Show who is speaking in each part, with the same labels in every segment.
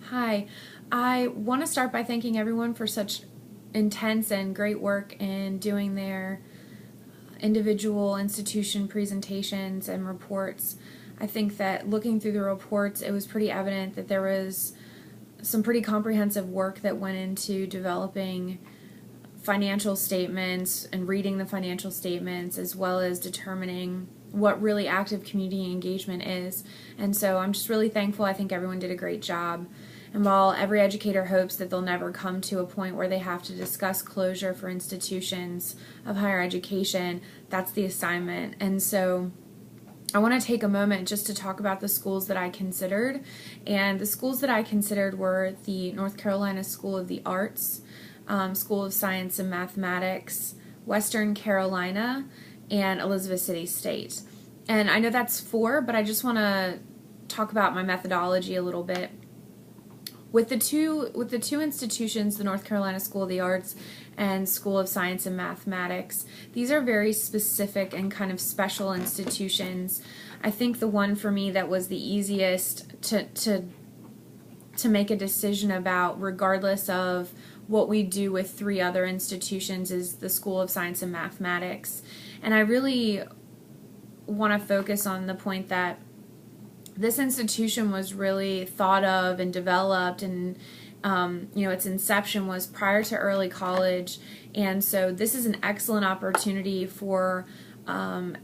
Speaker 1: Hi, I want to start by thanking everyone for such intense and great work in doing their individual institution presentations and reports. I think that looking through the reports, it was pretty evident that there was some pretty comprehensive work that went into developing financial statements and reading the financial statements, as well as determining what really active community engagement is. And so I'm just really thankful. I think everyone did a great job. And while every educator hopes that they'll never come to a point where they have to discuss closure for institutions of higher education, that's the assignment. And so I want to take a moment just to talk about the schools that I considered. And the schools that I considered were the North Carolina School of the Arts, School of Science and Mathematics, Western Carolina, and Elizabeth City State. And I know that's 4, but I just want to talk about my methodology a little bit. With the two institutions, the North Carolina School of the Arts and School of Science and Mathematics, these are very specific and kind of special institutions. I think the one for me that was the easiest to make a decision about, regardless of what we do with 3 other institutions, is the School of Science and Mathematics. And I really want to focus on the point that this institution was really thought of and developed, and its inception was prior to early college, and so this is an excellent opportunity for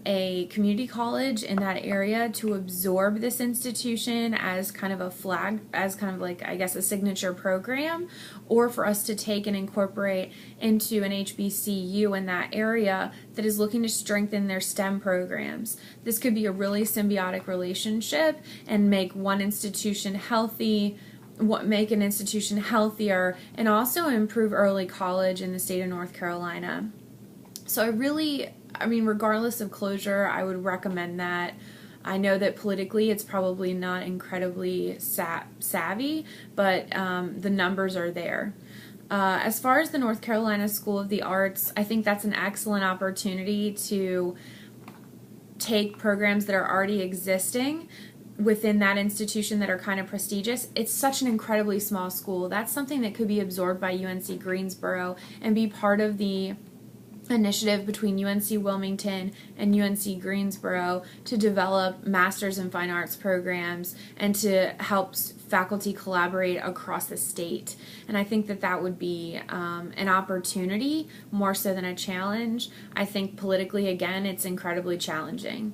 Speaker 1: a community college in that area to absorb this institution as kind of a flag, as kind of like, I guess, a signature program, or for us to take and incorporate into an HBCU in that area that is looking to strengthen their STEM programs. This could be a really symbiotic relationship and make one institution healthy, make an institution healthier, and also improve early college in the state of North Carolina. So regardless of closure, I would recommend that. I know that politically it's probably not incredibly savvy, but the numbers are there. As far as the North Carolina School of the Arts, I think that's an excellent opportunity to take programs that are already existing within that institution that are kind of prestigious. It's such an incredibly small school. That's something that could be absorbed by UNC Greensboro and be part of the initiative between UNC Wilmington and UNC Greensboro to develop Masters in Fine Arts programs and to help faculty collaborate across the state. And I think that that would be an opportunity more so than a challenge. I think politically, again, it's incredibly challenging.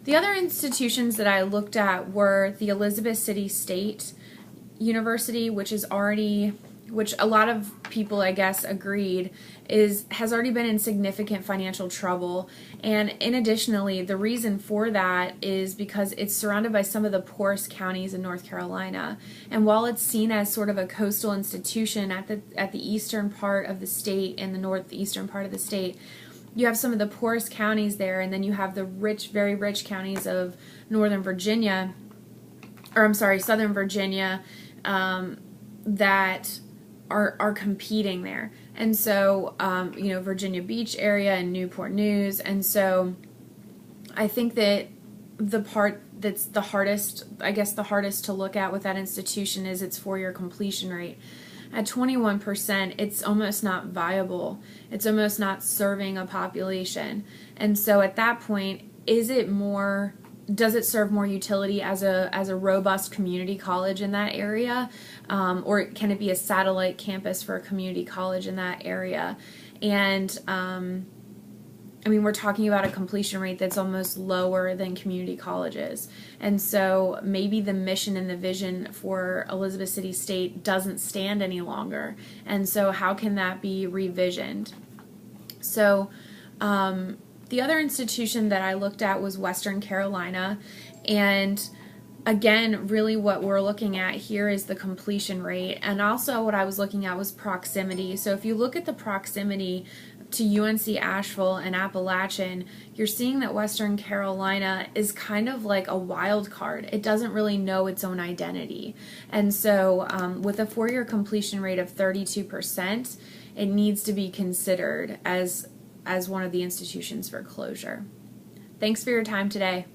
Speaker 1: The other institutions that I looked at were the Elizabeth City State University, which a lot of people, I guess, agreed has already been in significant financial trouble. And additionally, the reason for that is because it's surrounded by some of the poorest counties in North Carolina. And while it's seen as sort of a coastal institution at the eastern part of the state and the northeastern part of the state, you have some of the poorest counties there, and then you have the rich, very rich counties of Southern Virginia, that are competing there. And so, Virginia Beach area and Newport News. And so I think that the part that's the hardest to look at with that institution is its 4-year completion rate. At 21%, it's almost not viable. It's almost not serving a population. And so at that point, does it serve more utility as a robust community college in that area, or can it be a satellite campus for a community college in that area? And we're talking about a completion rate that's almost lower than community colleges. And so maybe the mission and the vision for Elizabeth City State doesn't stand any longer. And so how can that be revisioned? So the other institution that I looked at was Western Carolina, and again, really what we're looking at here is the completion rate, and also what I was looking at was proximity. So if you look at the proximity to UNC Asheville and Appalachian, you're seeing that Western Carolina is kind of like a wild card. It doesn't really know its own identity. And so with a 4-year completion rate of 32%, it needs to be considered as one of the institutions for closure. Thanks for your time today.